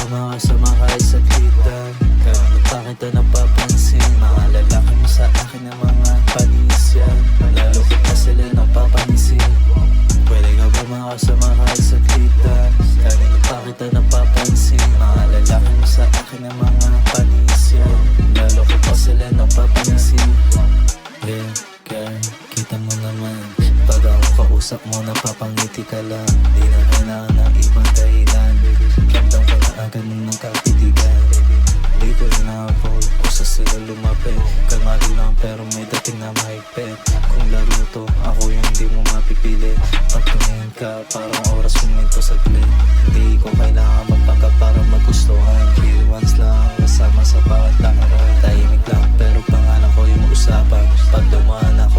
Makasama kahit saglitan, kahit pa kita napapansin. Mga lalaki mo sa akin ng mga panisyan, lalo ko pa sila napapansin. Pwede ka ba makasama kahit saglitan, kahit pa kita napapansin. Mga lalaki mo sa akin ng mga panisyan, lalo ko pa sila napapansin. Yeah, girl, kita mo naman, pag ako kausap mo napapangiti ka lang. Di na kailangan ng ibang dahilan, ramdam ka na agad nung nagkakitigan. Dito ina-avoid ko sa sila lumapit, kalmado lang pero may dating na mahigpit. Kung laro to, ako yung hindi mo mapipili. Pag tumingin ka, parang oras huminto saglit. Hindi ko kailangan magpanggap para magustuhan. Real ones lang, kasama sa bawat lakaran. Tahimik lang pero pangalan ko yung usapan. Pag dumaan ako